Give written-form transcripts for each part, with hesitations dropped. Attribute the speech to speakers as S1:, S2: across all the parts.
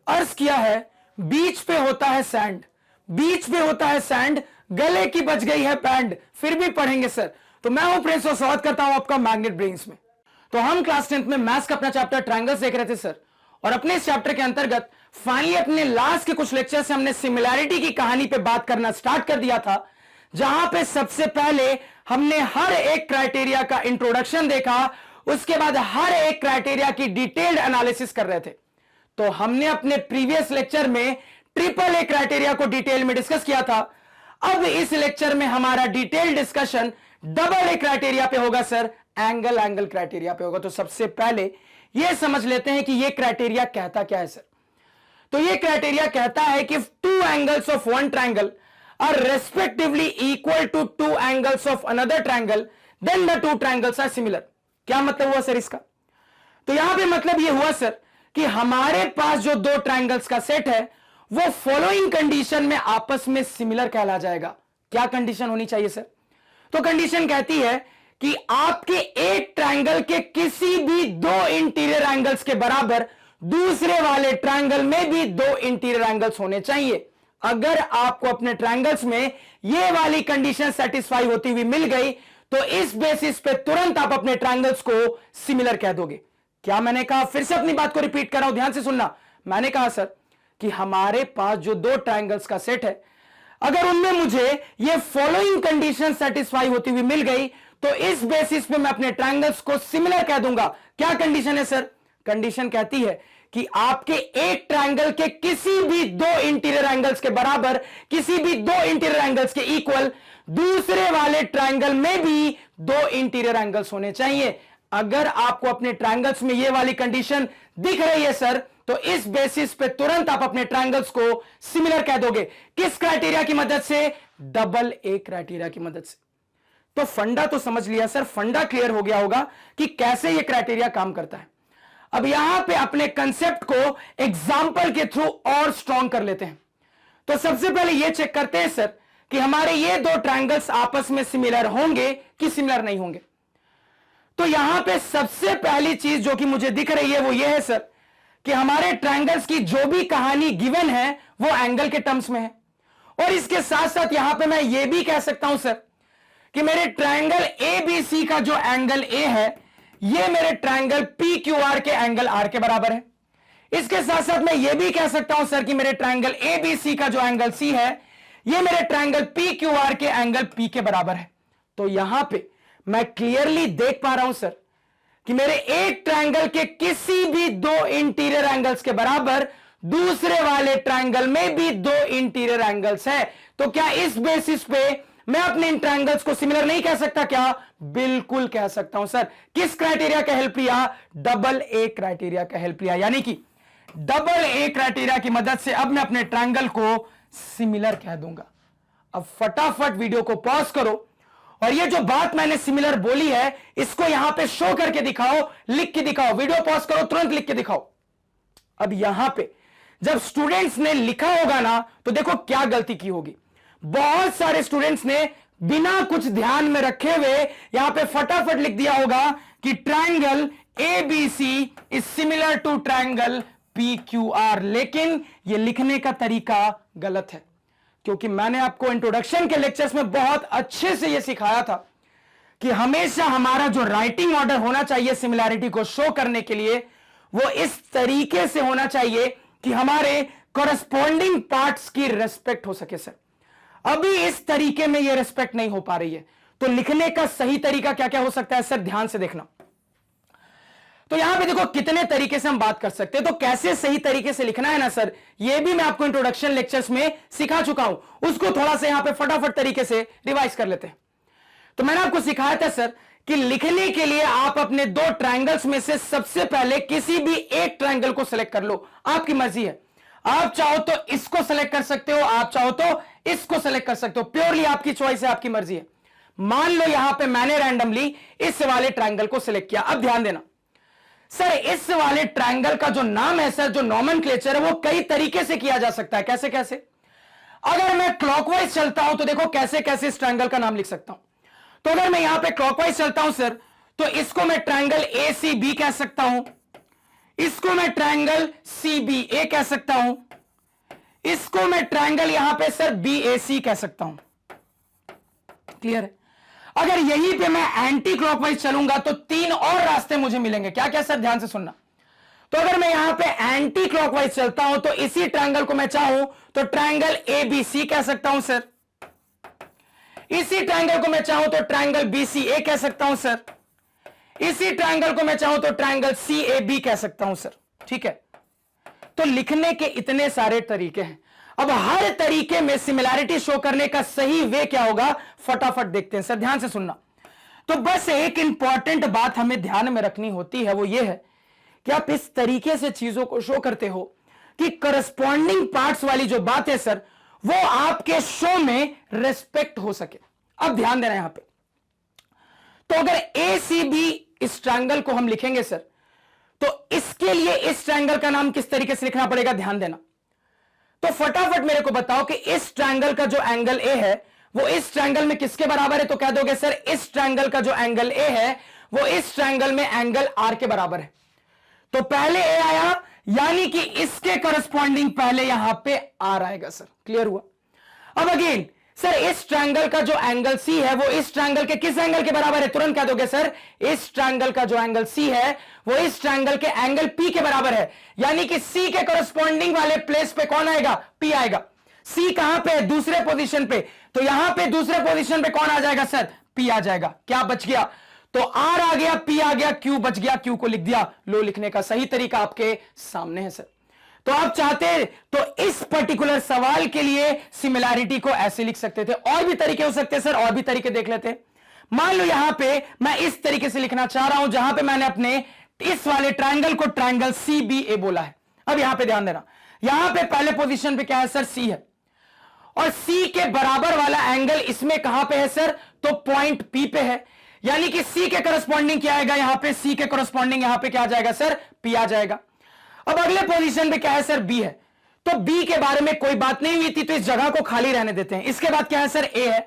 S1: अर्ज किया है बीच पे होता है सैंड, बीच पे होता है सैंड, गले की बच गई है बैंड, फिर भी पढ़ेंगे सर। तो मैं हूं प्रिंस और स्वागत करता हूं आपका मैग्नेट ब्रेन्स में। तो हम क्लास 10th में मैथ्स का अपना चैप्टर ट्रायंगल्स देख रहे थे सर, और अपने इस चैप्टर के अंतर्गत फाइनली अपने लास्ट के कुछ लेक्चर से हमने सिमिलैरिटी की कहानी पे बात करना स्टार्ट कर दिया था, जहां पे सबसे पहले हमने हर एक क्राइटेरिया का इंट्रोडक्शन देखा, उसके बाद हर एक क्राइटेरिया की डिटेल्ड एनालिसिस कर रहे थे। तो हमने अपने प्रीवियस लेक्चर में ट्रिपल ए क्राइटेरिया को डिटेल में डिस्कस किया था। अब इस लेक्चर में हमारा detail discussion double A criteria पे होगा सर, एंगल क्राइटेरिया पे होगा। तो सबसे पहले यह समझ लेते हैं कि यह क्राइटेरिया कहता क्या है सर। तो यह क्राइटेरिया कहता है कि two angles of one triangle are respectively equal to two angles of another triangle, then the two triangles are similar. क्या मतलब हुआ सर इसका? तो यहां पे मतलब यह हुआ सर कि हमारे पास जो दो ट्रायंगल्स का सेट है वो फॉलोइंग कंडीशन में आपस में सिमिलर कहला जाएगा। क्या कंडीशन होनी चाहिए सर? तो कंडीशन कहती है कि आपके एक ट्रायंगल के किसी भी दो इंटीरियर एंगल्स के बराबर दूसरे वाले ट्रायंगल में भी दो इंटीरियर एंगल्स होने चाहिए। अगर आपको अपने ट्रायंगल्स में यह वाली कंडीशन सेटिस्फाई होती हुई मिल गई तो इस बेसिस पे तुरंत आप अपने ट्रायंगल्स को सिमिलर कह दोगे। क्या मैंने कहा? फिर से अपनी बात को रिपीट कर रहा हूं, ध्यान से सुनना। मैंने कहा सर कि हमारे पास जो दो ट्रायंगल्स का सेट है, अगर उनमें मुझे ये फॉलोइंग कंडीशन सेटिस्फाई होती हुई मिल गई तो इस बेसिस पे मैं अपने ट्रायंगल्स को सिमिलर कह दूंगा। क्या कंडीशन है सर? कंडीशन कहती है कि आपके एक ट्रायंगल के किसी भी दो इंटीरियर एंगल्स के बराबर, किसी भी दो इंटीरियर एंगल्स के इक्वल दूसरे वाले ट्रायंगल में भी दो इंटीरियर एंगल्स होने चाहिए। अगर आपको अपने ट्रायंगल्स में यह वाली कंडीशन दिख रही है सर, तो इस बेसिस पे तुरंत आप अपने ट्रायंगल्स को सिमिलर कह दोगे। किस क्राइटेरिया की मदद से? डबल ए क्राइटेरिया की मदद से। तो फंडा तो समझ लिया सर, फंडा क्लियर हो गया होगा कि कैसे यह क्राइटेरिया काम करता है। अब यहां पे अपने कंसेप्ट को एग्जाम्पल के थ्रू और स्ट्रॉन्ग कर लेते हैं। तो सबसे पहले यह चेक करते हैं सर कि हमारे ये दो ट्रायंगल्स आपस में सिमिलर होंगे कि सिमिलर नहीं होंगे। तो यहां पे सबसे पहली चीज जो कि मुझे दिख रही है वो ये है सर कि हमारे ट्रायंगल्स की जो भी कहानी गिवन है वो एंगल के टर्म्स में है। और इसके साथ साथ यहां पे मैं ये भी कह सकता हूं सर कि मेरे ट्रायंगल ए बी सी का जो एंगल ए है ये मेरे ट्रायंगल पी क्यू आर के एंगल आर के बराबर है। इसके साथ साथ मैं ये भी कह सकता हूं सर कि मेरे ट्रायंगल ए बी सी का जो एंगल सी है ये मेरे ट्रायंगल पी क्यू आर के एंगल पी के बराबर है। तो यहां पे मैं क्लियरली देख पा रहा हूं सर कि मेरे एक ट्रायंगल के किसी भी दो इंटीरियर एंगल्स के बराबर दूसरे वाले ट्रायंगल में भी दो इंटीरियर एंगल्स है। तो क्या इस बेसिस पे मैं अपने इन ट्रायंगल्स को सिमिलर नहीं कह सकता? क्या बिल्कुल कह सकता हूं सर। किस क्राइटेरिया का हेल्प लिया? डबल ए क्राइटेरिया का हेल्प लिया। यानी कि डबल ए क्राइटेरिया की मदद से अब मैं अपने ट्रायंगल को सिमिलर कह दूंगा। अब फटाफट वीडियो को पॉज करो और ये जो बात मैंने सिमिलर बोली है इसको यहां पे शो करके दिखाओ, लिख के दिखाओ। वीडियो पॉज करो, तुरंत लिख के दिखाओ। अब यहां पे जब स्टूडेंट्स ने लिखा होगा ना तो देखो क्या गलती की होगी। बहुत सारे स्टूडेंट्स ने बिना कुछ ध्यान में रखे हुए यहां पे फटाफट लिख दिया होगा कि triangle A B C is similar to triangle P Q R. लेकिन यह लिखने का तरीका गलत है, क्योंकि मैंने आपको इंट्रोडक्शन के लेक्चर्स में बहुत अच्छे से यह सिखाया था कि हमेशा हमारा जो राइटिंग ऑर्डर होना चाहिए सिमिलैरिटी को शो करने के लिए वो इस तरीके से होना चाहिए कि हमारे कॉरेस्पॉन्डिंग पार्ट्स की रेस्पेक्ट हो सके सर। अभी इस तरीके में यह रेस्पेक्ट नहीं हो पा रही है। तो लिखने का सही तरीका क्या क्या हो सकता है सर? ध्यान से देखना। तो यहां पे देखो कितने तरीके से हम बात कर सकते हैं। तो कैसे सही तरीके से लिखना है ना सर, यह भी मैं आपको इंट्रोडक्शन लेक्चर्स में सिखा चुका हूं, उसको थोड़ा सा यहां पे फटाफट तरीके से रिवाइज कर लेते हैं। तो मैंने आपको सिखाया था सर कि लिखने के लिए आप अपने दो ट्रायंगल्स में से सबसे पहले किसी भी एक ट्रायंगल को सिलेक्ट कर लो। आपकी मर्जी है, आप चाहो तो इसको सिलेक्ट कर सकते हो, आप चाहो तो इसको सिलेक्ट कर सकते हो, प्योरली आपकी चॉइस है, आपकी मर्जी है। मान लो यहां पे मैंने रैंडमली इस वाले ट्रायंगल को सिलेक्ट किया। अब ध्यान देना सर, इस वाले ट्रायंगल का जो नाम है सर, जो नॉमेनक्लेचर है, वो कई तरीके से किया जा सकता है। कैसे कैसे? अगर मैं क्लॉकवाइज चलता हूं तो देखो कैसे कैसे इस ट्रायंगल का नाम लिख सकता हूं। तो अगर मैं यहां पे क्लॉकवाइज चलता हूं सर तो इसको मैं ट्रायंगल ए सी बी कह सकता हूं, इसको मैं ट्रायंगल CBA कह सकता हूं, इसको मैं ट्रायंगल यहां पे सर BAC कह सकता हूं। क्लियर है? अगर यहीं पे मैं एंटी क्लॉकवाइज चलूंगा तो 3 और रास्ते मुझे मिलेंगे। क्या क्या सर? ध्यान से सुनना। तो अगर मैं यहां पे एंटी क्लॉकवाइज चलता हूं तो इसी ट्रायंगल को मैं चाहूं तो ट्रायंगल ABC कह सकता हूं सर, इसी ट्रायंगल को मैं चाहूं तो ट्रायंगल BCA कह सकता हूं सर, इसी ट्रायंगल को मैं चाहूं तो ट्रायंगल CAB कह सकता हूं सर। ठीक है? तो लिखने के इतने सारे तरीके हैं। अब हर तरीके में सिमिलैरिटी शो करने का सही वे क्या होगा, फटाफट देखते हैं सर। ध्यान से सुनना। तो बस एक इंपॉर्टेंट बात हमें ध्यान में रखनी होती है, वो ये है कि आप इस तरीके से चीजों को शो करते हो कि करस्पॉन्डिंग पार्ट्स वाली जो बात है सर, वो आपके शो में रेस्पेक्ट हो सके। अब ध्यान देना यहां पे। तो अगर ACB इस ट्रायंगल को हम लिखेंगे सर, तो इसके लिए इस ट्रायंगल का नाम किस तरीके से लिखना पड़ेगा, ध्यान देना। तो फटाफट मेरे को बताओ कि इस ट्रायंगल का जो एंगल A है वो इस ट्रायंगल में किसके बराबर है? तो कह दोगे सर इस ट्रायंगल का जो एंगल A है वो इस ट्रायंगल में एंगल R के बराबर है। तो पहले A आया, यानी कि इसके करस्पॉन्डिंग पहले यहां पे R आएगा सर। क्लियर हुआ? अब अगेन सर इस ट्रायंगल का जो एंगल C है वो इस ट्रायंगल के किस एंगल के बराबर है? तुरंत कह दोगे सर इस ट्रायंगल का जो एंगल C है वो इस ट्रायंगल के एंगल P के बराबर है, यानी कि C के करस्पॉन्डिंग वाले प्लेस पे कौन आएगा? P आएगा। C कहां पे है? दूसरे पोजीशन पे। तो यहां पे दूसरे पोजीशन पे कौन आ जाएगा सर? P आ जाएगा। क्या बच गया? तो R आ गया, P आ गया, Q बच गया। Q को लिख दिया। लो, लिखने का सही तरीका आपके सामने है सर। तो आप चाहते तो इस पर्टिकुलर सवाल के लिए सिमिलैरिटी को ऐसे लिख सकते थे। और भी तरीके हो सकते सर, और भी तरीके देख लेते। मान लो यहां पे मैं इस तरीके से लिखना चाह रहा हूं, जहां पे मैंने अपने इस वाले ट्रायंगल को ट्रायंगल CBA बोला है। अब यहां पे ध्यान देना, यहां पे पहले पोजीशन पे क्या है सर? C है, और C के बराबर वाला एंगल इसमें कहां पे है सर? तो पॉइंट P पे है, यानी कि C के करस्पॉन्डिंग क्या आएगा यहां पे? C के करस्पॉन्डिंग यहां पे क्या आ जाएगा सर? P आ जाएगा। अब अगले पोजीशन पे क्या है सर? B है। तो B के बारे में कोई बात नहीं हुई थी, तो इस जगह को खाली रहने देते हैं। इसके बाद क्या है सर? A है।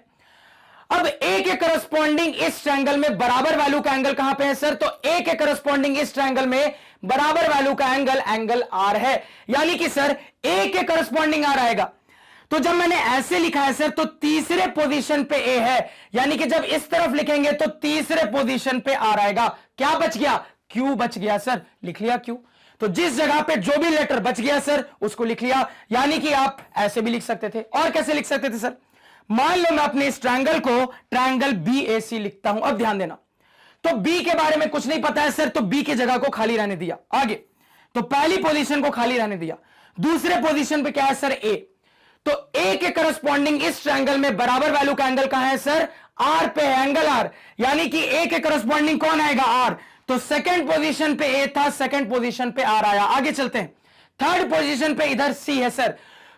S1: अब A के करस्पॉन्डिंग इस ट्रायंगल में बराबर वैल्यू का एंगल कहां पे है सर? तो A के करस्पॉन्डिंग इस ट्रायंगल में बराबर वैल्यू का एंगल R है, यानी कि सर A के करस्पॉन्डिंग R आएगा। तो जब मैंने ऐसे लिखा है सर, तो तीसरे पोजीशन पे A है, यानी कि जब इस तरफ लिखेंगे तो तीसरे पोजीशन पे R आएगा। क्या बच गया? Q बच गया सर। लिख लिया Q। तो जिस जगह पे जो भी लेटर बच गया सर उसको लिख लिया, यानी कि आप ऐसे भी लिख सकते थे। और कैसे लिख सकते थे सर? मान लो मैं अपने इस ट्रायंगल को ट्रायंगल BAC लिखता हूं। अब ध्यान देना, तो B के बारे में कुछ नहीं पता है सर, तो B की जगह को खाली रहने दिया। आगे तो पहली पोजीशन को खाली रहने दिया। दूसरे पोजीशन पे क्या है सर? A। तो A के करस्पॉन्डिंग इस ट्रायंगल में बराबर वैल्यू का एंगल कहां है सर? R पे है, एंगल R, यानी कि A के करस्पॉन्डिंग कौन आएगा? R। तो सेकंड पोजीशन पे A था, सेकंड पोजीशन पे R आया। आगे चलते हैं, थर्ड पोजीशन पे इधर C है सर।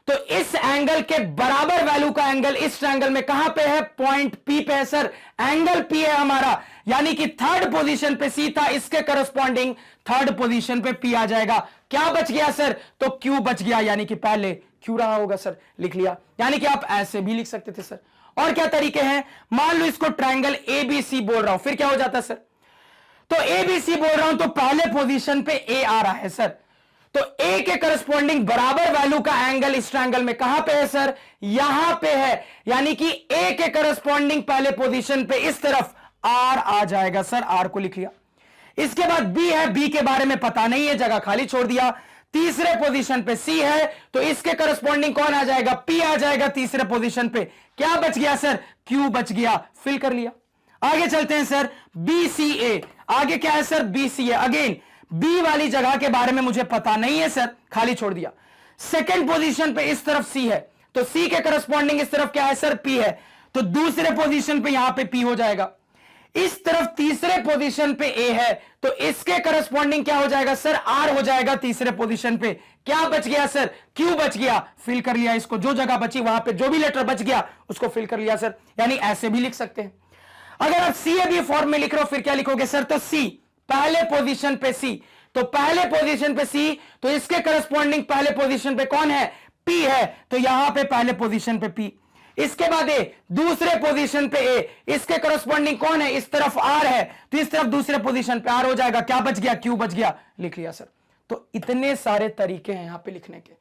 S1: तो इस एंगल के बराबर वैल्यू का एंगल इस ट्रायंगल में कहां पे है? पॉइंट P पे है सर। एंगल P है हमारा, यानी कि थर्ड पोजीशन पे C था, इसके करस्पॉन्डिंग थर्ड पोजीशन पे P आ जाएगा। क्या बच गया सर? तो Q बच गया, यानी कि पहले Q रहा होगा सर। लिख लिया। यानी कि आप ऐसे भी लिख सकते थे सर। और क्या तरीके हैं? मान लो इसको ट्रायंगल ABC बोल रहा हूं, फिर क्या हो जाता सर? तो ABC बोल रहा हूं तो पहले पोजीशन पे A आ रहा है सर। तो A के करस्पॉन्डिंग बराबर वैल्यू का एंगल इस ट्रायंगल में कहां पे है सर? यहां पे है, यानी कि A के करस्पॉन्डिंग पहले पोजीशन पे इस तरफ R आ जाएगा सर। R को लिख लिया। इसके बाद B है, B के बारे में पता नहीं है, जगह खाली छोड़ दिया। तीसरे पोजीशन पे C है, तो इसके करस्पॉन्डिंग कौन आ जाएगा? P आ जाएगा तीसरे पोजीशन पे। क्या बच गया सर? Q बच गया। फिल कर लिया। आगे चलते हैं सर, BCA। आगे क्या है सर? BCA। अगेन B वाली जगह के बारे में मुझे पता नहीं है सर, खाली छोड़ दिया। सेकंड पोजीशन पे इस तरफ C है, तो C के करस्पॉन्डिंग इस तरफ क्या है सर? P है। तो दूसरे पोजीशन पे यहां पे P हो जाएगा। इस तरफ तीसरे पोजीशन पे A है, तो इसके करस्पॉन्डिंग क्या हो जाएगा सर? R हो जाएगा तीसरे पोजीशन पे। क्या बच गया सर? Q बच गया। फिल कर लिया इसको, जो जगह बची वहां पे जो भी लेटर बच गया उसको फिल कर लिया सर। यानी ऐसे भी लिख सकते हैं। अगर आप CAB फॉर्म में लिख रहे हो फिर क्या लिखोगे सर? तो C पहले पोजीशन पे C, तो पहले पोजीशन पे C, तो इसके करस्पॉन्डिंग पहले पोजीशन पे कौन है? P है, तो यहां पे पहले पोजीशन पे P। इसके बाद A, दूसरे पोजीशन पे A, इसके करस्पॉन्डिंग कौन है? इस तरफ R है, तो इस तरफ दूसरे पोजीशन पे R हो जाएगा। क्या बच गया? Q बच गया। लिख लिया सर। तो इतने सारे तरीके हैं यहां पे लिखने के।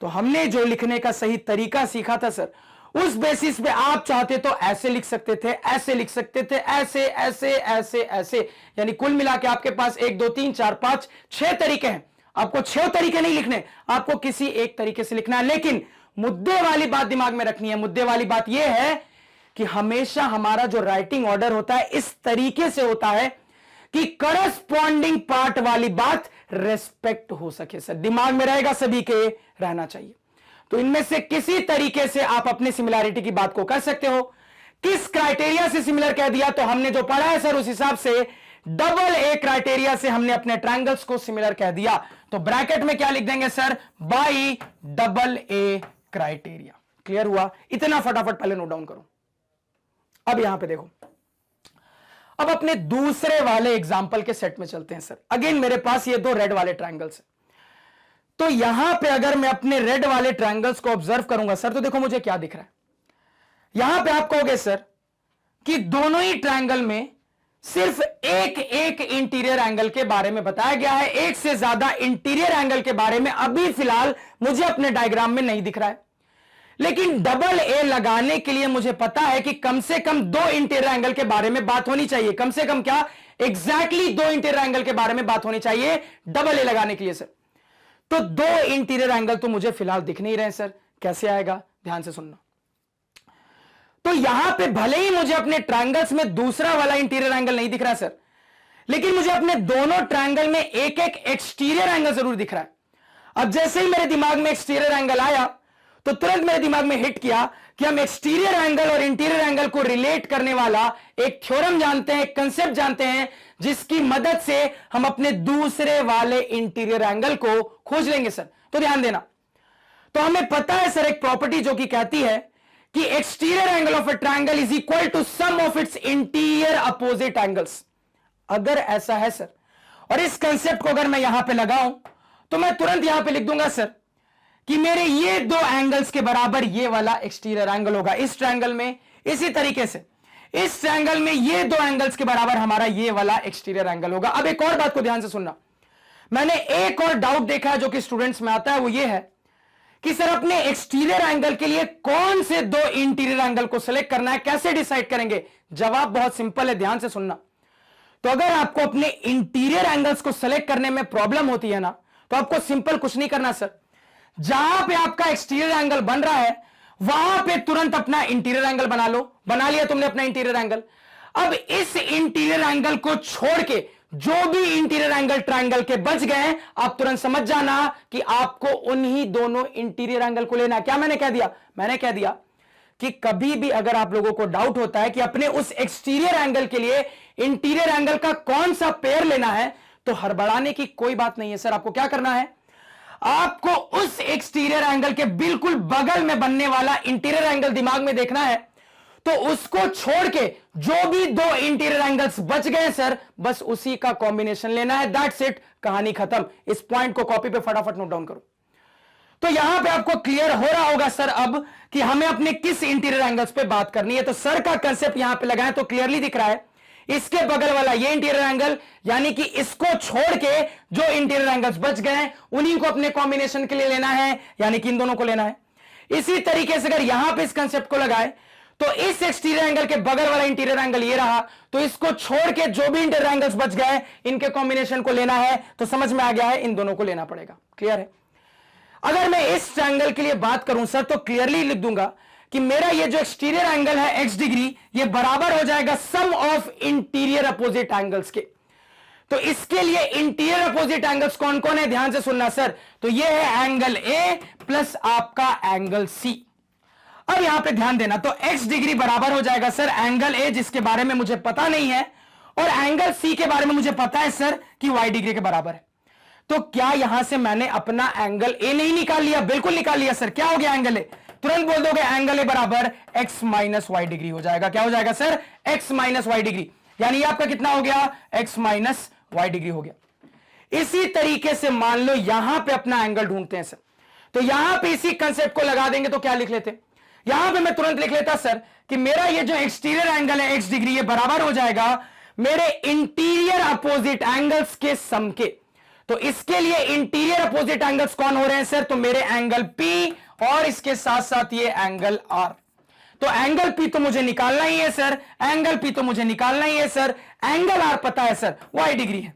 S1: तो हमने जो लिखने का सही तरीका सीखा था सर, उस बेसिस पे आप चाहते तो ऐसे लिख सकते थे, ऐसे लिख सकते थे, ऐसे ऐसे ऐसे ऐसे, यानी कुल मिला के आपके पास 1 2 3 4 5 6 तरीके हैं। आपको 6 तरीके नहीं लिखने, आपको किसी एक तरीके से लिखना है। लेकिन मुद्दे वाली बात दिमाग में रखनी है। मुद्दे वाली बात यह है कि हमेशा हमारा जो राइटिंग ऑर्डर होता है इस तरीके से होता है कि करस्पॉन्डिंग पार्ट वाली बात रेस्पेक्ट हो सके। सर दिमाग में रहेगा, सभी के रहना चाहिए। तो इनमें से किसी तरीके से आप अपनी सिमिलैरिटी की बात को कर सकते हो। किस क्राइटेरिया से सिमिलर कह दिया, तो हमने जो पढ़ा है सर उस हिसाब से डबल ए क्राइटेरिया से हमने अपने ट्रायंगल्स को सिमिलर कह दिया। तो ब्रैकेट में क्या लिख देंगे sir, by double A criteria. Clear हुआ? इतना फटाफट पहले नोट डाउन करो। अब यहां पे देखो, अब अपने दूसरे वाले एग्जाम्पल के सेट में चलते हैं सर। अगेन मेरे पास ये 2 रेड वाले ट्रायंगल्स हैं। तो यहां पे अगर मैं अपने रेड वाले ट्रायंगल्स को ऑब्जर्व करूंगा सर, तो देखो मुझे क्या दिख रहा है। यहां पे आप कहोगे सर कि दोनों ही ट्रायंगल में सिर्फ एक एक इंटीरियर एंगल के बारे में बताया गया है, एक से ज्यादा इंटीरियर एंगल के बारे में अभी फिलहाल मुझे अपने डायग्राम में नहीं दिख रहा है। लेकिन डबल ए लगाने के लिए मुझे पता है कि कम से कम 2 इंटीरियर एंगल के बारे में बात होनी चाहिए। कम से कम क्या, एग्जैक्टली 2 इंटीरियर एंगल के बारे में बात होनी चाहिए डबल ए लगाने के लिए सर। तो 2 इंटीरियर एंगल तो मुझे फिलहाल दिख नहीं रहे सर। कैसे आएगा, ध्यान से सुनना। तो यहां पे भले ही मुझे अपने ट्रायंगल्स में दूसरा वाला इंटीरियर एंगल नहीं दिख रहा सर, लेकिन मुझे अपने दोनों ट्रायंगल में एक एक एक्सटीरियर एंगल जरूर दिख रहा है। अब जैसे ही मेरे दिमाग में एक्सटीरियर एंगल आया तो तुरंत मेरे दिमाग में हिट किया कि हम एक्सटीरियर एंगल और इंटीरियर एंगल को रिलेट करने वाला एक थ्योरम जानते हैं, एक कंसेप्ट जानते हैं, जिसकी मदद से हम अपने दूसरे वाले इंटीरियर एंगल को खोज लेंगे सर। तो ध्यान देना। तो हमें पता है सर एक प्रॉपर्टी जो कि कहती है कि exterior angle of a triangle is equal to sum of its interior opposite angles. अगर ऐसा है सर, और इस कंसेप्ट को अगर मैं यहां पे लगाऊं, तो मैं तुरंत यहां पे लिख दूंगा सर कि मेरे ये 2 एंगल्स के बराबर ये वाला एक्सटीरियर एंगल होगा इस ट्रायंगल में। इसी तरीके से इस ट्रायंगल में ये 2 एंगल्स के बराबर हमारा ये वाला एक्सटीरियर एंगल होगा। अब एक और बात को ध्यान से सुनना। मैंने एक और डाउट देखा है जो कि स्टूडेंट्स में आता है, वो ये है कि सर अपने एक्सटीरियर एंगल के लिए कौन से 2 इंटीरियर एंगल को सिलेक्ट करना है, कैसे डिसाइड करेंगे? जवाब बहुत सिंपल है, ध्यान से सुनना। तो अगर आपको अपने इंटीरियर एंगल्स को सिलेक्ट करने में प्रॉब्लम होती है ना, तो आपको सिंपल कुछ नहीं करना सर। जहां पे आपका एक्सटीरियर एंगल बन रहा है वहां पे तुरंत अपना इंटीरियर एंगल बना लो। बना लिया तुमने अपना इंटीरियर एंगल। अब इस इंटीरियर एंगल को छोड़ के जो भी इंटीरियर एंगल ट्रायंगल के बच गए, आप तुरंत समझ जाना कि आपको उन्हीं दोनों इंटीरियर एंगल को लेना है। क्या मैंने कह दिया? मैंने कह दिया कि कभी भी अगर आप लोगों को डाउट होता है कि अपने उस एक्सटीरियर एंगल के लिए इंटीरियर एंगल का कौन सा पेयर लेना है, तो हड़बड़ाने की कोई बात नहीं है सर। आपको क्या करना है, आपको उस एक्सटीरियर एंगल के बिल्कुल बगल में बनने वाला इंटीरियर एंगल दिमाग में देखना है। तो उसको छोड़ के जो भी 2 इंटीरियर एंगल्स बच गए सर, बस उसी का कॉम्बिनेशन लेना है। दैट्स इट, कहानी खत्म। इस पॉइंट को कॉपी पे फटाफट नोट डाउन करो। तो यहां पे आपको क्लियर हो रहा होगा सर अब कि हमें अपने किस इंटीरियर एंगल्स पे बात करनी है। तो सर का कंसेप्ट यहां पे लगाएं तो क्लियरली दिख रहा है। इसके बगल वाला ये इंटीरियर एंगल, यानी कि इसको छोड़ के जो इंटीरियर एंगल्स बच गए उन्हीं को अपने कॉम्बिनेशन के लिए लेना है, यानी कि इन दोनों को लेना है। इसी तरीके से अगर यहां पे इस कंसेप्ट को लगाए तो इस एक्सटीरियर एंगल के बगल वाला इंटीरियर एंगल ये रहा, तो इसको छोड़ के जो भी इंटीरियर एंगल्स बच गए इनके कॉम्बिनेशन को लेना है। तो समझ में आ गया है, इन दोनों को लेना पड़ेगा। क्लियर है? अगर मैं इस ट्रायंगल के लिए बात करूं सर, तो क्लियरली लिख दूंगा कि मेरा ये जो एक्सटीरियर एंगल है x डिग्री, ये बराबर हो जाएगा सम ऑफ इंटीरियर अपोजिट एंगल्स के। तो इसके लिए इंटीरियर अपोजिट एंगल्स कौन कौन है, ध्यान से सुनना सर। तो ये है एंगल A प्लस आपका एंगल C। अब यहां पे ध्यान देना, तो x डिग्री बराबर हो जाएगा सर एंगल A, जिसके बारे में मुझे पता नहीं है, और एंगल C के बारे में मुझे पता है सर कि y डिग्री के बराबर है। तो क्या यहां से मैंने अपना एंगल A नहीं निकाल लिया? बिल्कुल निकाल लिया सर। क्या हो गया एंगल A? तुरंत बोल दोगे एंगल A बराबर x माइनस वाई डिग्री हो जाएगा। क्या हो जाएगा sir? x minus y degree, यानी आपका कितना हो गया? x माइनस वाई डिग्री हो गया। इसी तरीके से मान लो यहां पे अपना एंगल ढूंढते हैं सर, तो यहां पे इसी कंसेप्ट को लगा देंगे तो क्या लिख लेते? यहां पे मैं तुरंत लिख लेता सर कि मेरा ये जो एक्सटीरियर एंगल है x डिग्री, ये बराबर हो जाएगा मेरे इंटीरियर अपोजिट एंगल्स के सम के। तो इसके लिए इंटीरियर अपोजिट एंगल्स कौन हो रहे हैं सर? तो मेरे एंगल P और इसके साथ साथ ये एंगल R। तो एंगल P तो मुझे निकालना ही है सर, एंगल P तो मुझे निकालना ही है सर, एंगल R पता है सर 180 डिग्री है।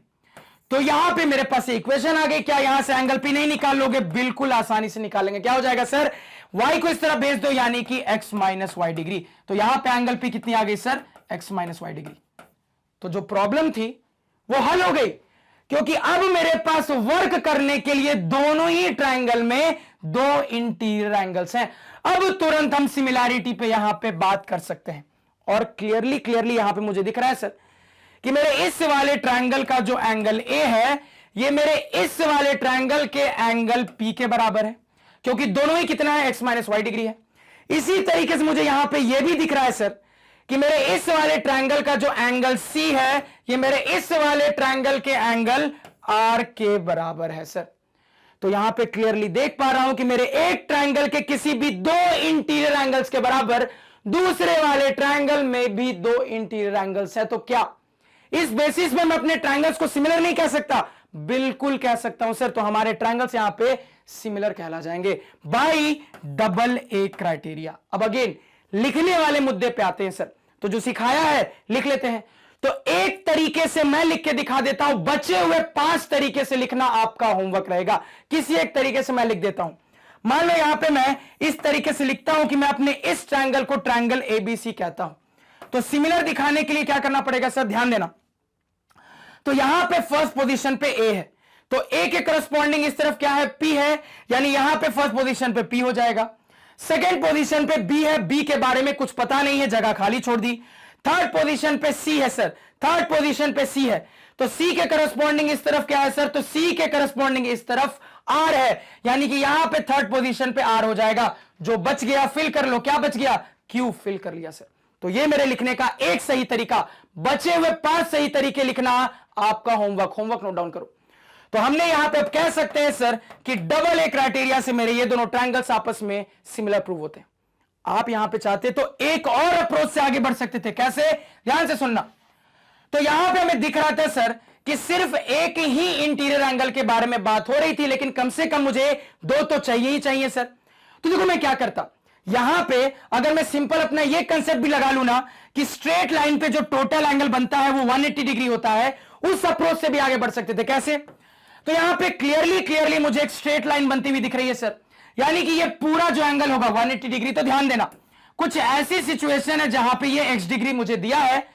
S1: तो यहां पे मेरे पास इक्वेशन आ गई। क्या यहां से एंगल P नहीं निकाल लोगे? बिल्कुल आसानी से निकालेंगे। क्या हो जाएगा सर? y को इस तरह भेज दो यानी कि x माइनस वाई डिग्री। तो यहां पे एंगल P कितनी आ गई sir? x minus y degree. तो जो प्रॉब्लम थी वो हल हो गई, क्योंकि अब मेरे पास वर्क करने के लिए दोनों ही ट्रायंगल में दो इंटीरियर एंगल्स हैं। अब तुरंत हम सिमिलैरिटी पे यहां पे बात कर सकते हैं। और क्लियरली यहां पे मुझे दिख रहा है सर कि मेरे इस वाले ट्रायंगल का जो एंगल ए है ये मेरे इस वाले ट्रायंगल के एंगल P के बराबर है, क्योंकि दोनों ही कितना है? x माइनस वाई डिग्री है। इसी तरीके से मुझे यहां पे यह भी दिख रहा है सर कि मेरे इस वाले ट्रायंगल का जो एंगल C है ये मेरे इस वाले ट्रायंगल के एंगल R के बराबर है सर। तो यहां पे क्लियरली देख पा रहा हूं कि मेरे एक ट्रायंगल के किसी भी दो इंटीरियर एंगल्स के बराबर दूसरे वाले ट्रायंगल में भी दो इंटीरियर एंगल्स है। तो क्या इस बेसिस में मैं अपने ट्रायंगल्स को सिमिलर नहीं कह सकता? बिल्कुल कह सकता हूं सर। तो हमारे ट्रायंगल्स यहां पे सिमिलर कहला जाएंगे बाय डबल ए क्राइटेरिया। अब अगेन लिखने वाले मुद्दे पे आते हैं सर। तो जो सिखाया है लिख लेते हैं। तो एक तरीके से मैं लिख के दिखा देता हूं, बचे हुए 5 तरीके से लिखना आपका होमवर्क रहेगा। किसी एक तरीके से मैं लिख देता हूं। मान लो यहां पे मैं इस तरीके से लिखता हूं कि मैं अपने इस ट्रायंगल को ट्रायंगल एबीसी कहता हूं। तो सिमिलर दिखाने के लिए क्या करना पड़ेगा सर? ध्यान देना। तो यहां पे फर्स्ट पोजीशन पे ए है, तो ए के करस्पॉन्डिंग इस तरफ क्या है? पी है, यानी यहां पे फर्स्ट पोजीशन पे पी हो जाएगा। सेकेंड पोजीशन पे बी है, बी के बारे में कुछ पता नहीं है, जगह खाली छोड़ दी। थर्ड पोजीशन पे सी है सर, थर्ड पोजीशन पे सी है, तो सी के करस्पॉन्डिंग इस तरफ क्या है सर? तो सी के करस्पॉन्डिंग इस तरफ आर है, यानी कि यहां पे थर्ड पोजीशन पे आर हो जाएगा। जो बच गया फिल कर लो। क्या बच गया? क्यू फिल कर लिया सर। तो ये मेरे लिखने का एक सही तरीका। बचे हुए 5 सही तरीके लिखना आपका होमवर्क नोट डाउन करो। तो हमने यहां पे अब कह सकते हैं सर कि डबल ए क्राइटेरिया से मेरे ये दोनों ट्रायंगल्स आपस में सिमिलर प्रूव होते हैं। आप यहां पे चाहते तो एक और अप्रोच से आगे बढ़ सकते थे। कैसे? ध्यान से सुनना। तो यहां पे हमें दिख रहा था सर कि सिर्फ एक ही इंटीरियर एंगल के बारे में बात हो रही थी, लेकिन कम से कम मुझे दो तो चाहिए ही चाहिए सर। तो देखो मैं क्या करता, यहां पे अगर मैं सिंपल अपना ये कंसेप्ट भी लगा लू ना कि स्ट्रेट लाइन पे जो टोटल एंगल बनता है वो 180 डिग्री होता है, उस अप्रोच से भी आगे बढ़ सकते थे। कैसे? तो यहां पे क्लियरली मुझे एक स्ट्रेट लाइन बनती हुई दिख रही है सर, यानी कि ये पूरा जो एंगल होगा 180 डिग्री। तो ध्यान देना, कुछ ऐसी सिचुएशन है जहां पे ये x डिग्री मुझे दिया है,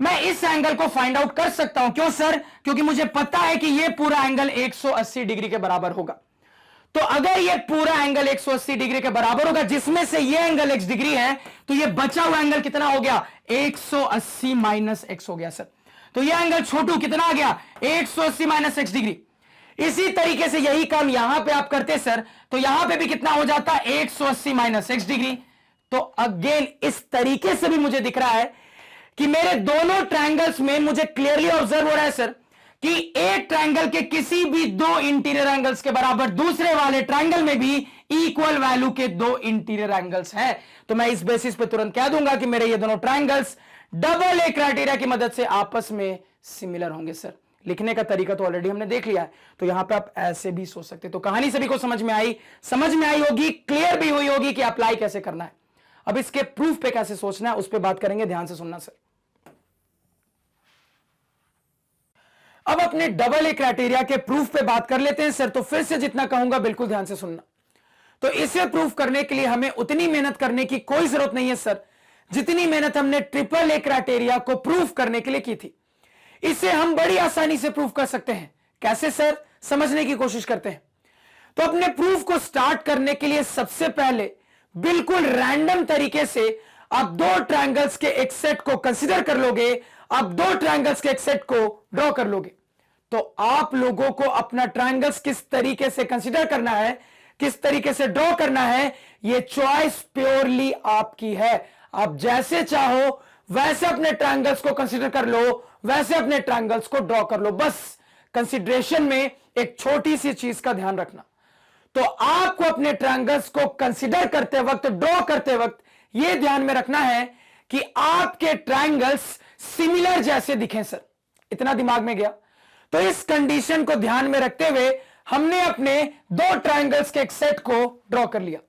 S1: मैं इस एंगल को फाइंड आउट कर सकता हूं। क्यों सर? क्योंकि मुझे पता है कि ये पूरा एंगल 180 डिग्री के बराबर होगा। तो अगर ये पूरा एंगल 180 डिग्री के बराबर होगा, जिसमें से ये एंगल x डिग्री है, तो ये बचा हुआ एंगल कितना हो गया? 180 माइनस x हो गया सर। तो ये एंगल छोटू कितना आ गया? 180 माइनस x डिग्री। इसी तरीके से यही काम यहां पे आप करते सर, तो यहां पे भी कितना हो जाता? 180 माइनस x डिग्री। तो अगेन इस तरीके से भी मुझे दिख रहा है कि मेरे दोनों ट्रायंगल्स में मुझे क्लियरली ऑब्जर्व हो रहा है सर कि एक ट्रायंगल के किसी भी दो इंटीरियर एंगल्स के बराबर दूसरे वाले ट्रायंगल में भी इक्वल वैल्यू के दो इंटीरियर एंगल्स हैं। तो मैं इस बेसिस पे तुरंत कह दूंगा कि मेरे ये दोनों ट्रायंगल्स डबल ए क्राइटेरिया की मदद से आपस में सिमिलर होंगे सर। लिखने का तरीका तो ऑलरेडी हमने देख लिया है, तो यहां पे आप ऐसे भी सोच सकते। तो कहानी सभी को समझ में आई होगी, क्लियर भी हुई होगी कि अप्लाई कैसे करना है। अब इसके प्रूफ पे कैसे सोचना है उस पे बात करेंगे, ध्यान से सुनना सर। अब अपने डबल ए क्राइटेरिया के प्रूफ पे बात कर लेते हैं सर। तो फिर से जितना कहूंगा बिल्कुल ध्यान से सुनना। तो इसे प्रूफ करने के लिए हमें उतनी मेहनत करने की कोई जरूरत नहीं है सर, जितनी मेहनत हमने ट्रिपल ए क्राइटेरिया को प्रूफ करने के लिए की थी। इसे हम बड़ी आसानी से प्रूफ कर सकते हैं। कैसे सर? समझने की कोशिश करते हैं। तो अपने प्रूफ को स्टार्ट करने के लिए सबसे पहले बिल्कुल रैंडम तरीके से आप दो ट्रायंगल्स के एक सेट को कंसीडर कर लोगे, आप दो ट्रायंगल्स के एक सेट को ड्रॉ कर लोगे। तो आप लोगों को अपना ट्रायंगल्स किस तरीके से कंसीडर करना है, किस तरीके से ड्रॉ करना है, यह चॉइस प्योरली आपकी है। आप जैसे चाहो वैसे अपने ट्रायंगल्स को कंसीडर कर लो, वैसे अपने ट्रायंगल्स को ड्रॉ कर लो। बस कंसीडरेशन में एक छोटी सी चीज का ध्यान रखना, तो आपको अपने ट्रायंगल्स को कंसीडर करते वक्त, ड्रॉ करते वक्त यह ध्यान में रखना है कि आपके ट्रायंगल्स सिमिलर जैसे दिखें सर। इतना दिमाग में गया? तो इस कंडीशन को ध्यान में रखते हुए हमने अपने दो ट्रायंगल्स के एक सेट को ड्रॉ कर लिया।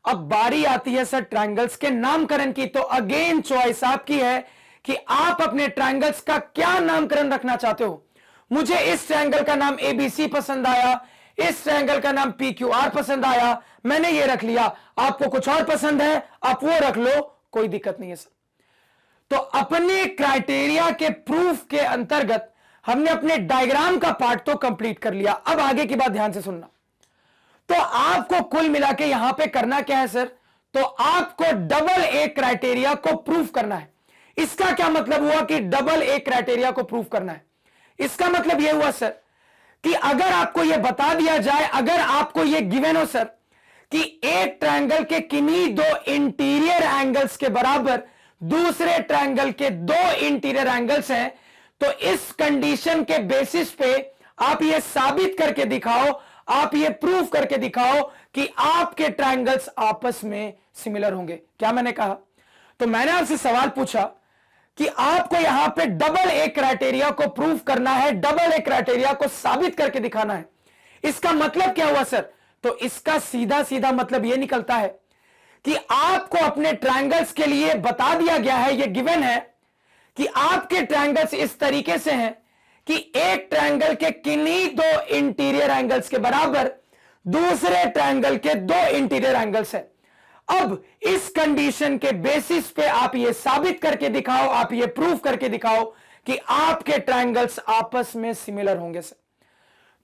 S1: अब बारी आती है सर ट्रायंगल्स के नामकरण की। तो अगेन चॉइस आपकी है कि आप अपने ट्रायंगल्स का क्या नामकरण रखना चाहते हो। मुझे इस ट्रायंगल का नाम एबीसी पसंद आया, इस ट्रायंगल का नाम पीक्यूआर पसंद आया, मैंने ये रख लिया। आपको कुछ और पसंद है, आप वो रख लो, कोई दिक्कत नहीं है सर। तो अपने क्राइटेरिया के प्रूफ के अंतर्गत हमने अपने डायग्राम का पार्ट तो कंप्लीट कर लिया। अब आगे की बात ध्यान से सुनना। तो आपको कुल मिला के यहां पे करना क्या है सर? तो आपको डबल ए क्राइटेरिया को प्रूफ करना है। इसका क्या मतलब हुआ कि डबल ए क्राइटेरिया को प्रूफ करना है? इसका मतलब यह हुआ सर कि अगर आपको यह बता दिया जाए, अगर आपको यह गिवन हो सर कि एक ट्रायंगल के किन्हीं दो इंटीरियर एंगल्स के बराबर दूसरे ट्रायंगल के दो इंटीरियर एंगल्स हैं, तो इस कंडीशन के बेसिस पे आप यह साबित करके दिखाओ, आप ये प्रूफ करके दिखाओ कि आपके ट्रायंगल्स आपस में सिमिलर होंगे। क्या मैंने कहा? तो मैंने आपसे सवाल पूछा कि आपको यहां पे डबल ए क्राइटेरिया को प्रूफ करना है, डबल ए क्राइटेरिया को साबित करके दिखाना है। इसका मतलब क्या हुआ सर? तो इसका सीधा सीधा मतलब यह निकलता है कि आपको अपने ट्रायंगल्स के लिए बता दिया गया है, यह गिवन है कि आपके ट्रायंगल्स इस तरीके से हैं कि एक ट्रायंगल के किन्हीं दो इंटीरियर एंगल्स के बराबर दूसरे ट्रायंगल के दो इंटीरियर एंगल्स हैं। अब इस कंडीशन के बेसिस पे आप ये साबित करके दिखाओ, आप ये प्रूफ करके दिखाओ कि आपके ट्रायंगल्स आपस में सिमिलर होंगे सर।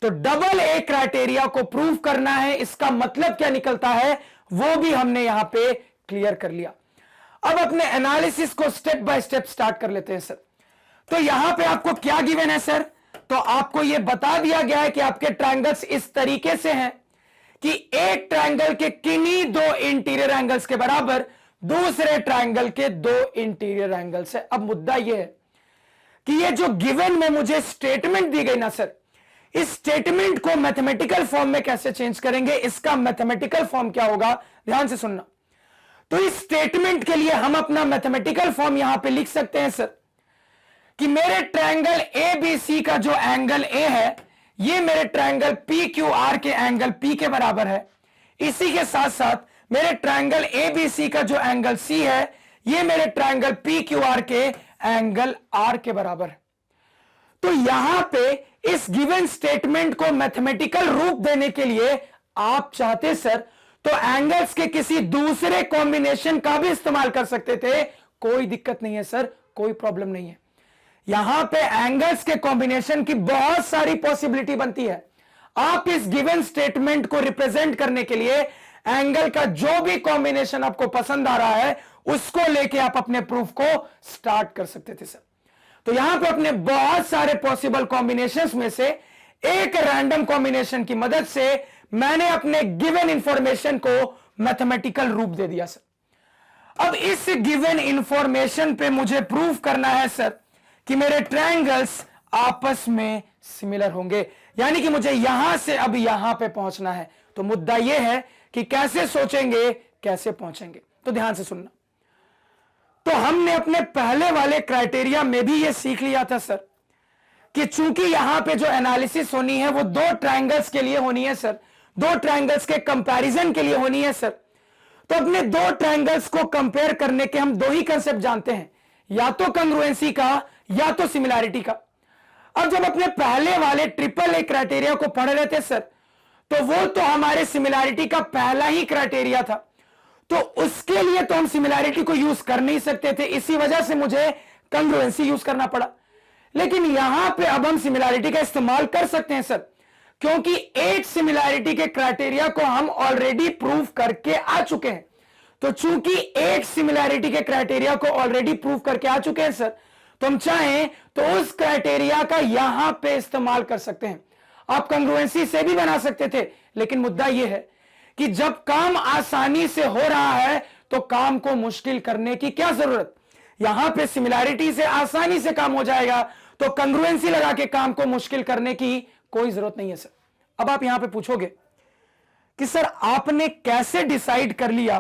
S1: तो डबल ए क्राइटेरिया को प्रूफ करना है, इसका मतलब क्या निकलता है वो भी हमने यहां पे क्लियर कर लिया। अब अपने एनालिसिस को स्टेप बाय स्टेप स्टार्ट कर लेते हैं सर। तो यहां पे आपको क्या गिवन है सर? तो आपको यह बता दिया गया है कि आपके ट्रायंगल्स इस तरीके से हैं कि एक ट्रायंगल के किन्हीं दो इंटीरियर एंगल्स के बराबर दूसरे ट्रायंगल के दो इंटीरियर एंगल्स है। अब मुद्दा यह है कि ये जो गिवन में मुझे स्टेटमेंट दी गई ना सर, इस स्टेटमेंट को मैथमेटिकल फॉर्म में कैसे चेंज करेंगे, इसका मैथमेटिकल फॉर्म क्या होगा, ध्यान से सुनना। तो इस स्टेटमेंट के लिए हम अपना मैथमेटिकल फॉर्म यहां पे लिख सकते हैं सर कि मेरे ट्रायंगल एबीसी का जो एंगल ए है, ये मेरे ट्रायंगल पीक्यूआर के एंगल पी के बराबर है। इसी के साथ साथ मेरे ट्रायंगल एबीसी का जो एंगल सी है, ये मेरे ट्रायंगल पीक्यूआर के एंगल आर के बराबर है। तो यहां पे इस गिवन स्टेटमेंट को मैथमेटिकल रूप देने के लिए आप चाहते सर तो एंगल्स के किसी दूसरे कॉम्बिनेशन का भी इस्तेमाल कर सकते थे, कोई दिक्कत नहीं है सर, कोई प्रॉब्लम नहीं है। यहां पे एंगल्स के कॉम्बिनेशन की बहुत सारी पॉसिबिलिटी बनती है। आप इस गिवन स्टेटमेंट को रिप्रेजेंट करने के लिए एंगल का जो भी कॉम्बिनेशन आपको पसंद आ रहा है उसको लेके आप अपने प्रूफ को स्टार्ट कर सकते थे सर। तो यहां पे अपने बहुत सारे पॉसिबल कॉम्बिनेशंस में से एक रैंडम कॉम्बिनेशन की मदद से मैंने अपने गिवन इंफॉर्मेशन को मैथमेटिकल रूप दे दिया सर। अब इस गिवन इंफॉर्मेशन पे मुझे प्रूफ करना है सर कि मेरे ट्रायंगल्स आपस में सिमिलर होंगे, यानी कि मुझे यहां से अब यहां पे पहुंचना है। तो मुद्दा यह है कि कैसे सोचेंगे, कैसे पहुंचेंगे। तो ध्यान से सुनना। तो हमने अपने पहले वाले क्राइटेरिया में भी यह सीख लिया था सर कि चूंकि यहां पे जो एनालिसिस होनी है वो दो ट्रायंगल्स के लिए होनी है सर, दो ट्रायंगल्स के कंपैरिजन के लिए होनी है सर। तो अपने दो ट्रायंगल्स को कंपेयर करने के हम दो ही कंसेप्ट जानते हैं, या तो कंग्रुएंसी का या तो सिमिलैरिटी का। अब जब अपने पहले वाले ट्रिपल ए क्राइटेरिया को पढ़ रहे थे सर, तो वो तो हमारे सिमिलैरिटी का पहला ही क्राइटेरिया था, तो उसके लिए तो हम सिमिलैरिटी को यूज कर नहीं सकते थे, इसी वजह से मुझे कंग्रुएंसी यूज करना पड़ा। लेकिन यहां पे अब हम सिमिलैरिटी का इस्तेमाल कर सकते हैं सर, क्योंकि 8 सिमिलैरिटी के क्राइटेरिया को हम ऑलरेडी प्रूफ करके आ चुके हैं। तो चूंकि 8 सिमिलैरिटी के क्राइटेरिया को ऑलरेडी प्रूफ करके आ चुके हैं सर, तो हम चाहें तो उस क्राइटेरिया का यहां पे इस्तेमाल कर सकते हैं। आप कंग्रुएंसी से भी बना सकते थे, लेकिन मुद्दा यह है कि जब काम आसानी से हो रहा है तो काम को मुश्किल करने की क्या जरूरत। यहां पे सिमिलैरिटी से आसानी से काम हो जाएगा, तो कंग्रुएंसी लगा के काम को मुश्किल करने की कोई जरूरत नहीं है सर। अब आप यहां पे पूछोगे कि सर आपने कैसे डिसाइड कर लिया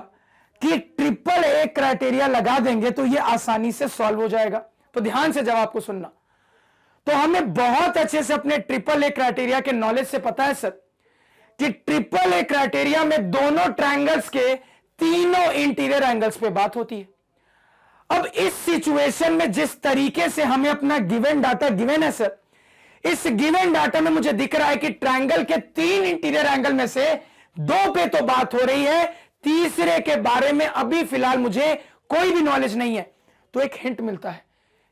S1: कि ट्रिपल ए क्राइटेरिया लगा देंगे तो यह आसानी से सॉल्व हो जाएगा। तो ध्यान से जवाब को सुनना। तो हमें बहुत अच्छे से अपने ट्रिपल ए क्राइटेरिया के नॉलेज से पता है सर कि ट्रिपल ए क्राइटेरिया में दोनों ट्रायंगल्स के तीनों इंटीरियर एंगल्स पे बात होती है। अब इस सिचुएशन में जिस तरीके से हमें अपना गिवन डाटा गिवन है सर, इस गिवन डाटा में मुझे दिख रहा है कि ट्रायंगल के 3 इंटीरियर एंगल में से 2 पे तो बात हो रही है, तीसरे के बारे में अभी फिलहाल मुझे कोई भी नॉलेज नहीं है। तो एक हिंट मिलता है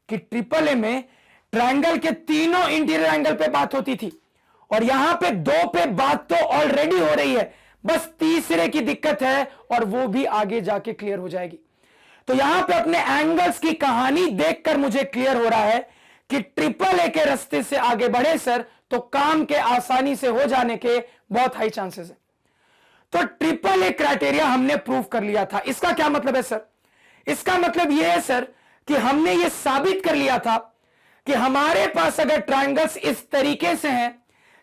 S1: कि ट्रिपल ए में ट्रायंगल के तीनों इंटीरियर एंगल पे बात होती थी और यहां पे 2 पे बात तो ऑलरेडी हो रही है, बस तीसरे की दिक्कत है और वो भी आगे जाके क्लियर हो जाएगी। तो यहां पे अपने एंगल्स की कहानी देखकर मुझे क्लियर हो रहा है कि ट्रिपल ए के रास्ते से आगे बढ़े सर तो काम के आसानी से हो जाने के बहुत हाई चांसेस है। तो ट्रिपल ए क्राइटेरिया हमने प्रूव कर लिया था। इसका क्या मतलब है सर? इसका मतलब यह है सर कि हमने यह साबित कर लिया था कि हमारे पास अगर ट्रायंगल्स इस तरीके से हैं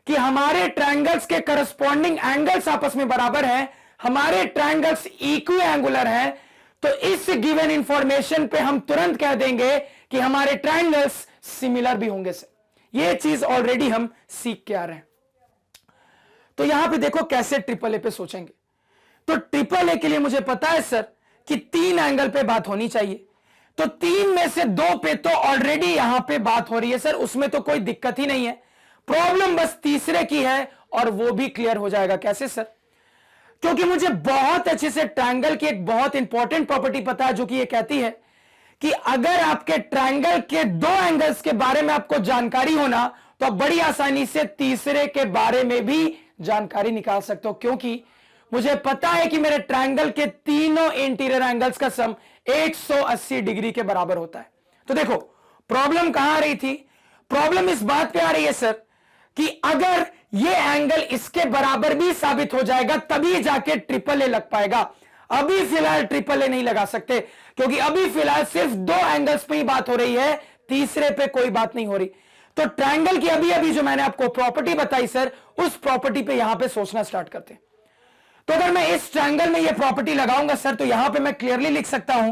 S1: कि हमारे ट्रायंगल्स के करस्पॉन्डिंग एंगल्स आपस में बराबर हैं, हमारे ट्रायंगल्स इक्वी एंगुलर हैं, तो इस गिवन इंफॉर्मेशन पे हम तुरंत कह देंगे कि हमारे ट्रायंगल्स सिमिलर भी होंगे सर। यह चीज ऑलरेडी हम सीख के आ रहे हैं। तो यहां पे देखो कैसे ट्रिपल ए पे सोचेंगे। तो ट्रिपल ए के लिए मुझे पता है सर कि 3 एंगल पे बात होनी चाहिए, तो 3 में से 2 पे तो ऑलरेडी यहां पे बात हो रही है सर, उसमें तो कोई दिक्कत ही नहीं है। प्रॉब्लम बस तीसरे की है और वो भी क्लियर हो जाएगा। कैसे सर? क्योंकि मुझे बहुत अच्छे से ट्रायंगल की एक बहुत इंपॉर्टेंट प्रॉपर्टी पता है जो कि ये कहती है कि अगर आपके ट्रायंगल के 2 एंगल्स के बारे में आपको जानकारी होना तो आप बड़ी आसानी से तीसरे के बारे में भी जानकारी निकाल सकते हो, क्योंकि मुझे पता है कि मेरे ट्रायंगल के तीनों इंटीरियर एंगल्स का सम 180 डिग्री के बराबर होता है। तो देखो प्रॉब्लम कहां आ रही थी? प्रॉब्लम इस बात पे आ रही है सर कि अगर ये एंगल इसके बराबर भी साबित हो जाएगा तभी जाके ट्रिपल ए लग पाएगा। अभी फिलहाल ट्रिपल ए नहीं लगा सकते क्योंकि अभी फिलहाल सिर्फ 2 एंगल्स पे ही बात हो रही है, तीसरे पे कोई बात नहीं हो रही। तो ट्रायंगल की अभी अभी जो मैंने आपको प्रॉपर्टी बताई सर, उस प्रॉपर्टी पे यहां पे सोचना स्टार्ट करते हैं। तो अगर मैं इस ट्रायंगल में ये प्रॉपर्टी लगाऊंगा सर तो यहां पे मैं क्लियरली लिख सकता हूं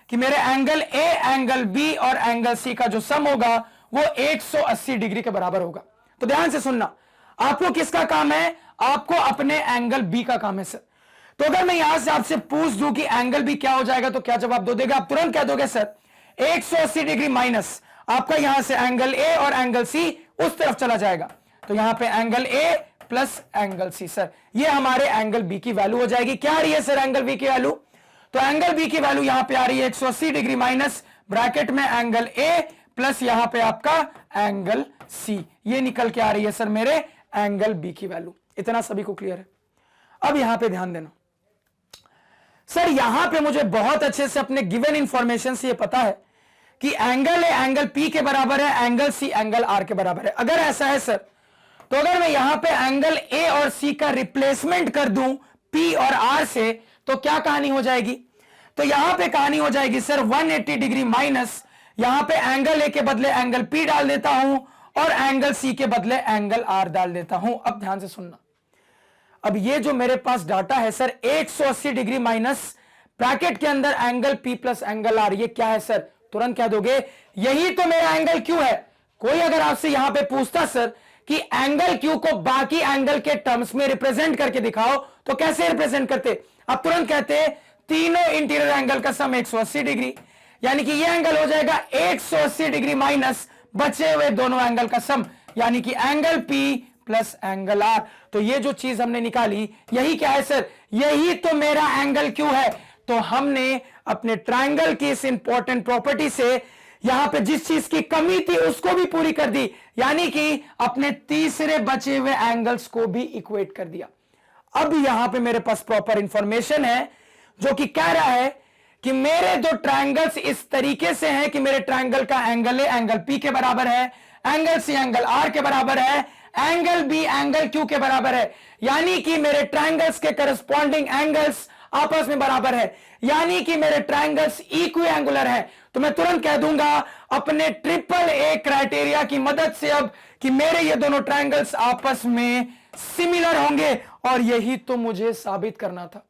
S1: कि मेरे एंगल ए, एंगल बी और एंगल सी का जो सम होगा वो 180 डिग्री के बराबर होगा। तो ध्यान से सुनना, आपको किसका काम है? आपको अपने एंगल बी का काम है सर। तो अगर मैं यहां से आपसे पूछ दूं कि एंगल बी क्या हो जाएगा तो क्या जवाब दो देगा? आप तुरंत कह दोगे सर 180 डिग्री माइनस आपका यहां से एंगल ए और एंगल सी उस तरफ चला जाएगा। तो यहां पे angle A plus angle C sir, ये हमारे एंगल बी की वैल्यू हो जाएगी। क्या आ रही है सर एंगल बी की वैल्यू? तो एंगल बी की वैल्यू यहां पे आ रही है 180 डिग्री माइनस ब्रैकेट में एंगल ए प्लस यहां पे आपका एंगल सी, ये निकल के आ रही है सर मेरे एंगल बी की वैल्यू। इतना सभी को क्लियर है? अब यहां पे ध्यान देना सर, यहां पे मुझे बहुत अच्छे से अपने गिवन इंफॉर्मेशन से ये पता है कि एंगल ए एंगल पी के बराबर है, एंगल सी एंगल आर के बराबर है। अगर ऐसा है सर तो अगर मैं यहां पे एंगल ए और सी का रिप्लेसमेंट कर दूं पी और आर से तो क्या कहानी हो जाएगी? तो यहां पे कहानी हो जाएगी सर 180 डिग्री माइनस, यहां पे एंगल ए के बदले एंगल पी डाल देता हूं और एंगल सी के बदले एंगल आर डाल देता हूं। अब ध्यान से सुनना, अब ये जो मेरे पास डाटा है सर 180 डिग्री माइनस ब्रैकेट के अंदर angle P plus angle R, ये क्या है सर? तुरंत कह दोगे यही तो मेरा एंगल क्यू है। कोई अगर आपसे यहां पे पूछता सर कि एंगल क्यू को बाकी एंगल के टर्म्स में रिप्रेजेंट करके दिखाओ तो कैसे रिप्रेजेंट करते? आप तुरंत कहते तीनों इंटीरियर एंगल का सम 180 डिग्री, यानी कि ये एंगल हो जाएगा 180 डिग्री माइनस बचे हुए दोनों एंगल का सम, यानी कि angle P plus angle R. तो ये जो चीज हमने निकाली यही क्या है सर? यही तो मेरा एंगल क्यू है। तो हमने अपने ट्रायंगल की इस इंपॉर्टेंट प्रॉपर्टी से यहां पे जिस चीज की कमी थी उसको भी पूरी कर दी, यानी कि अपने तीसरे बचे हुए एंगल्स को भी इक्वेट कर दिया। अब यहां पे मेरे पास प्रॉपर इंफॉर्मेशन है जो कि कह रहा है कि मेरे दो ट्रायंगल्स इस तरीके से हैं कि मेरे ट्रायंगल का एंगल ए एंगल पी के बराबर है, एंगल सी एंगल आर के बराबर है, एंगल बी एंगल क्यू के बराबर है, यानी कि मेरे ट्रायंगल्स के करस्पॉन्डिंग एंगल्स आपस में बराबर है, यानी कि मेरे ट्रायंगल्स इक्वी एंगुलर है। तो मैं तुरंत कह दूंगा अपने ट्रिपल ए क्राइटेरिया की मदद से अब कि मेरे ये दोनों ट्रायंगल्स आपस में सिमिलर होंगे, और यही तो मुझे साबित करना था।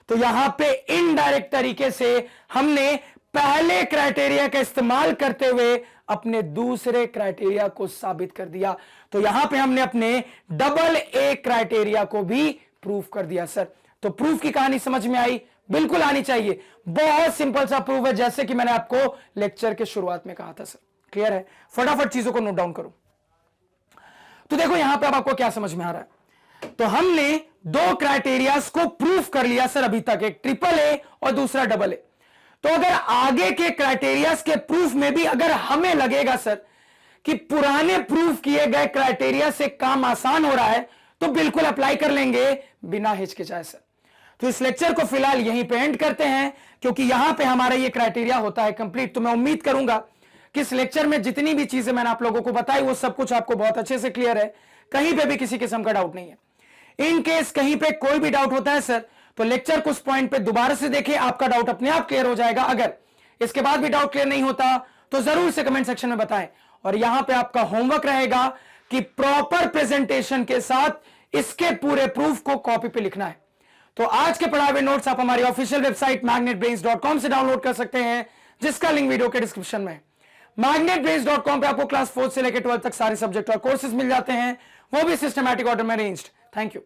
S1: तो यहां पे इनडायरेक्ट तरीके से हमने पहले क्राइटेरिया का इस्तेमाल करते हुए अपने दूसरे क्राइटेरिया को साबित कर दिया। तो यहां पे हमने अपने डबल ए क्राइटेरिया को भी प्रूफ कर दिया सर। तो प्रूफ की कहानी समझ में आई? बिल्कुल आनी चाहिए। बहुत सिंपल सा प्रूफ है, जैसे कि मैंने आपको लेक्चर के शुरुआत में कहा था सर। क्लियर है? फटाफट चीजों को नोट डाउन करो। तो देखो यहां पे अब आपको क्या समझ में आ रहा है। तो हमने दो क्राइटेरियाज को प्रूफ कर लिया सर अभी तक, एक ट्रिपल ए और दूसरा डबल ए। तो अगर आगे के क्राइटेरियाज के प्रूफ में भी अगर हमें लगेगा सर कि पुराने प्रूफ किए गए क्राइटेरिया से काम आसान हो रहा है, तो बिल्कुल अप्लाई कर लेंगे बिना हिचकिचाए सर। तो इस लेक्चर को फिलहाल यहीं पे एंड करते हैं, क्योंकि यहां पे हमारा ये क्राइटेरिया होता है कंप्लीट। तो मैं उम्मीद करूंगा कि इस लेक्चर में जितनी भी चीजें मैंने आप लोगों को बताई वो सब कुछ आपको बहुत अच्छे से क्लियर है, कहीं पे भी किसी किस्म का डाउट नहीं है। इन केस कहीं पे कोई भी डाउट होता है सर, तो लेक्चर को उस पॉइंट पे दोबारा से देखें, आपका डाउट अपने आप क्लियर हो जाएगा। अगर इसके बाद भी डाउट क्लियर नहीं होता तो जरूर से कमेंट सेक्शन में बताएं। और यहां पे आपका होमवर्क रहेगा कि प्रॉपर प्रेजेंटेशन के साथ इसके पूरे प्रूफ को कॉपी पे लिखना है। तो आज के पढ़ाए हुए नोट्स आप हमारी ऑफिशियल वेबसाइट magnetbrains.com से डाउनलोड कर सकते हैं, जिसका लिंक वीडियो के डिस्क्रिप्शन में है। magnetbrains.com पे आपको क्लास 4 से लेकर 12 तक सारे सब्जेक्ट और कोर्सेज मिल जाते हैं, वो भी सिस्टमैटिक ऑर्डर में अरेंज्ड। Thank you.